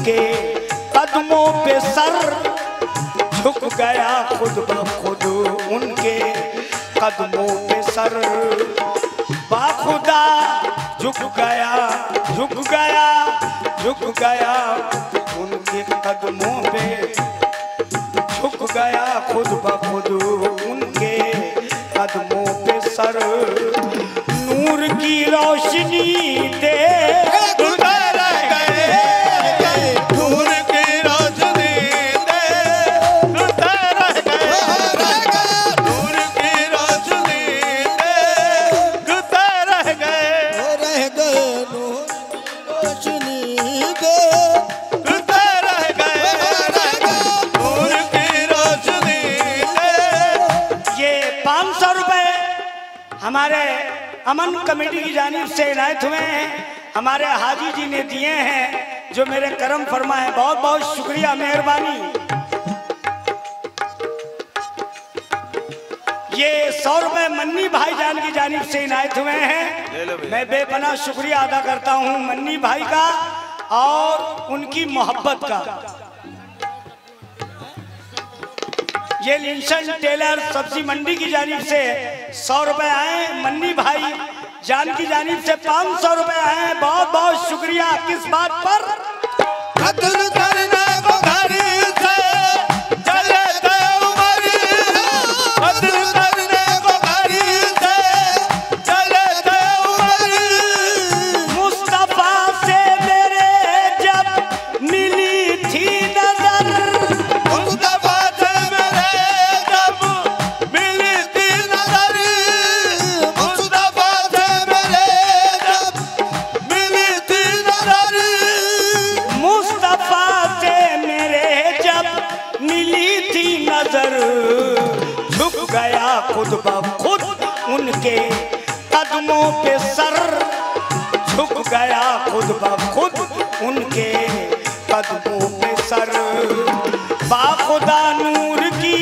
उनके कदमों पे सर झुक गया खुद ब खुद, उनके कदमों पे सर बाखुदा झुक गया झुक गया झुक गया, उनके कदमों पे झुक गया खुद ब खुद, उनके कदमों पे सर। नूर की रोशनी दे हमारे अमन कमेटी की जानिब से इनायत हुए हैं, हमारे हाजी जी ने दिए हैं जो मेरे करम फरमाए। बहुत बहुत शुक्रिया, मेहरबानी। ये 100 रुपए मन्नी भाईजान की जानिब से इनायत हुए हैं। मैं बेपनाह शुक्रिया अदा करता हूं मन्नी भाई का और उनकी मोहब्बत का। ये लिंसन टेलर सब्जी मंडी की जानिब से 100 रुपए आए, मन्नी भाई जान की जानिब से 500 रुपए आए। बहुत बहुत शुक्रिया। किस बात पर? कत्ल करने को घर से चले थे उमर, कत्ल करने को घर से चले थे उमर। मुस्तफा से मेरे जब मिली थी नजर, मुस्तफा से मेरे जब मिली थी नजर, मुस्तफा से मेरे जब मिली थी नजर। मुस्तफा से मेरे जब मिली थी नजर, झुक गया खुद ब खुद, उनके कदमों पे सर झुक गया खुद ब खुद, उनके कदमों पे सर। बाखुदा नूर की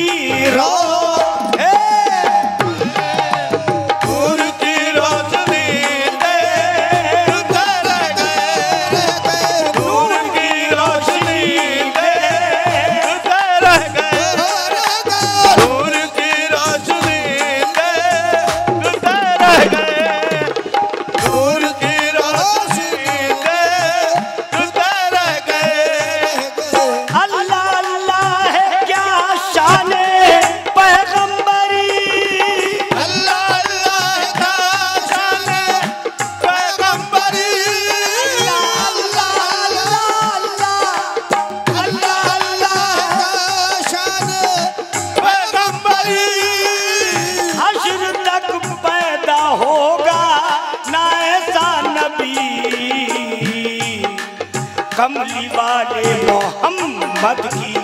कमली वाले मोहम्मद की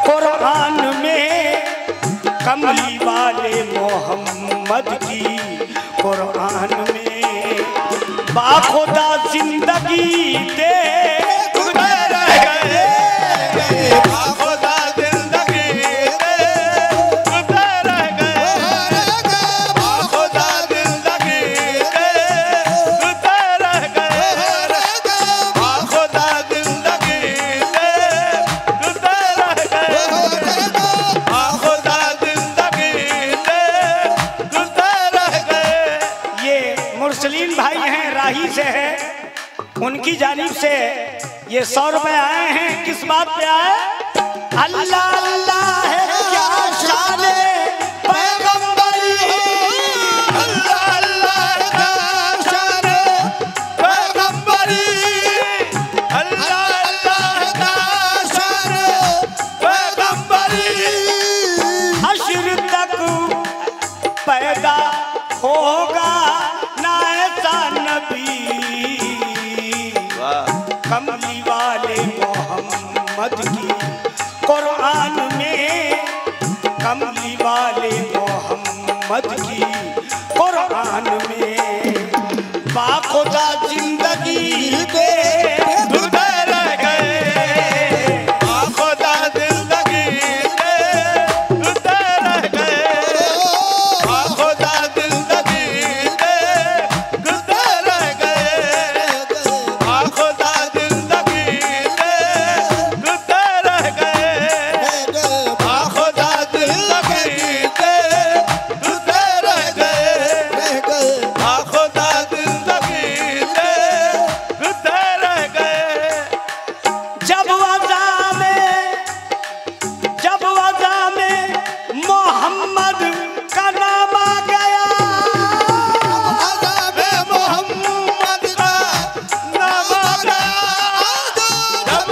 कुरान में, कमली वाले मोहम्मद की कुरान में बाखुदा जिंदगी दे रह गए, बाखुदा जिंदगी दे रह गए, बाखुदा जिंदगी दे रह गए, बाखुदा जिंदगी दे रह गए, बाखुदा जिंदगी दे रह गए। ये मुरसलीन भाई हैं, राही से है, उनकी जानिब से ये 100 रुपए आए हैं। किस बात पे आए? अल्लाह अल्लाह है क्या शाने पैगंबरी, अल्लाह अल्लाह का शान पैगंबरी, अल्लाह अल्लाह का शान पैगंबरी। हश्र तक पैदा होगा ना ऐसा नबी, कमली वाले मोहम्मद की कुरान में जब वज़ा में मोहम्मद का नाम आ गया, मोहम्मद का नाम आ गया, जब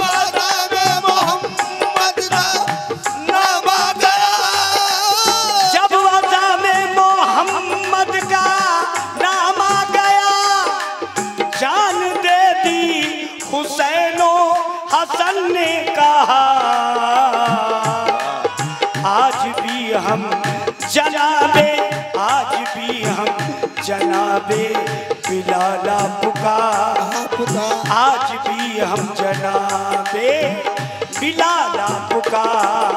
मोहम्मद का नाम आ गया, जब वज़ा में मोहम्मद का नाम आ गया, जान दे दी हुसैनो हसन ने कहा, आज भी हम जनाबे, आज भी हम जनाबे बिलाला पुकार, आज भी हम जनाबे बिलाला पुकार,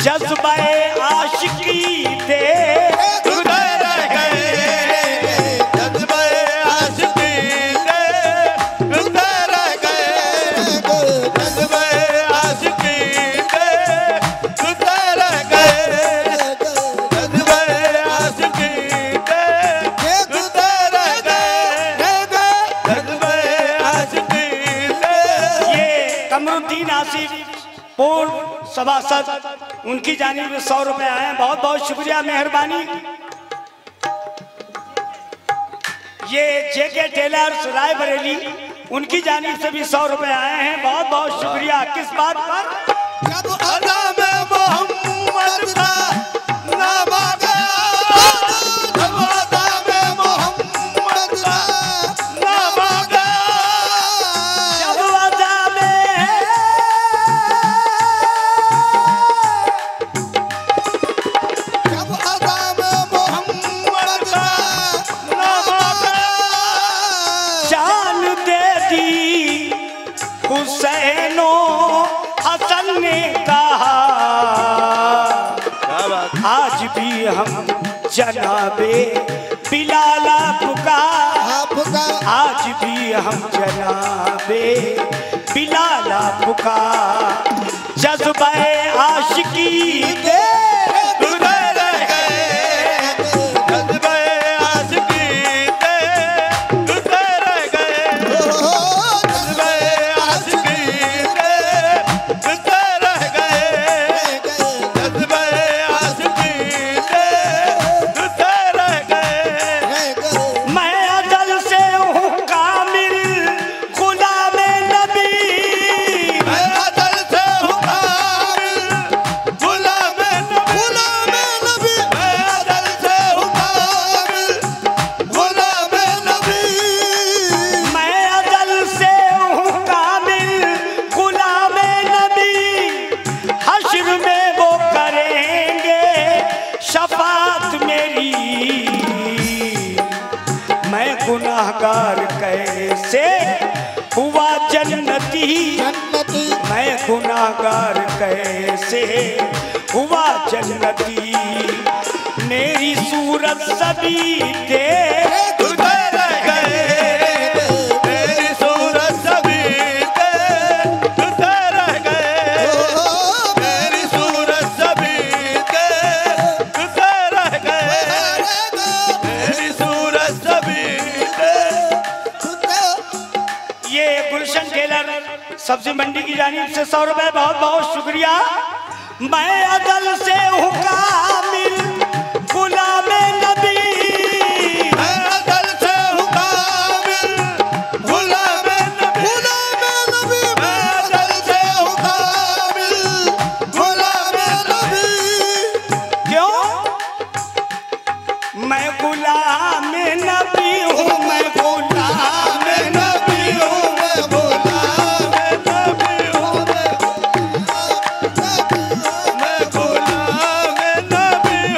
जज्बे आशिकी दे पूर्व सभासद उनकी जानिब से 100 रुपए आए हैं, बहुत बहुत शुक्रिया, मेहरबानी। ये जेके टेलर्स रायबरेली, उनकी जानिब से भी 100 रुपए आए हैं, बहुत बहुत शुक्रिया। किस बात पर? जब अदा में मोहम्मद का नाम आ गया, जब अदा में मोहम्मद का नाम आ गया, जब वज़ा में, जब अदा में मोहम्मद का नाम आ गया, जान दे दी हुसैनो हसन ने कहा, आज भी हम जनाबे बिलाला पुकार, आज भी हम जनाबे बिलाला पुकार, जज्बे आशिकी दे गुनाहगार कैसे हुआ जन्नती, मैं गुनाहगार कैसे हुआ जन्नती, मेरी सूरत सभी देख गए, मेरी सूरत सभी देख रह गए, मेरी सूरत सभी देख रह गए, मेरी सूरत सभी। ये गुलशन टेलर सब्जी मंडी की जानिब से 100 रुपए, बहुत बहुत शुक्रिया। मैं अदल से हूँ कामिल गुलामे नबी, मैं अदल से हूँ कामिल गुलामे नबी, मैं अदल से हूँ कामिल गुलामे नबी। क्यों? मैं गुलामे नबी हूँ, मैं गुलामे नबी हूँ, मैं गुलामे नबी हूँ, मैं गुलामे नबी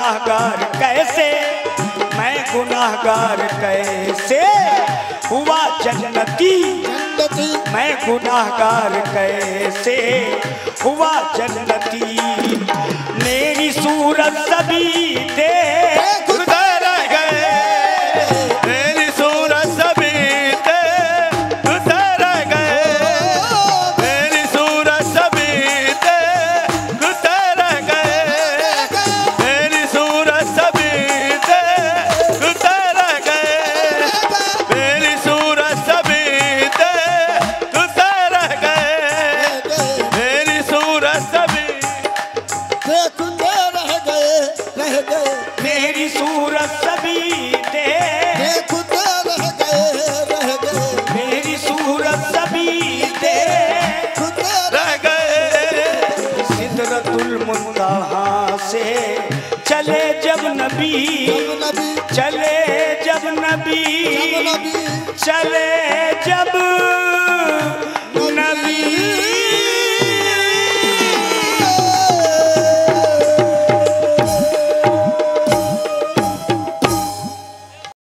गुनाहगार कैसे, मैं गुनाहगार कैसे हुआ जन्नती, मैं गुनाहगार कैसे हुआ जन्नती। मेरी सूरत सभी देखते रह गए, मेरी सूरत सभी देखते रह गए, मेरी सूरत सभी देखते रह गए, मेरी सूरत सभी देखते रह गए, मेरी सूरत सभी देखते रह गए, मेरी सूरत सभी मेरी सूरत सभी मेरी सूरत सभी रह गए। सिदरतुल मुंतहा से चले जब नबी, चले जब नबी, चले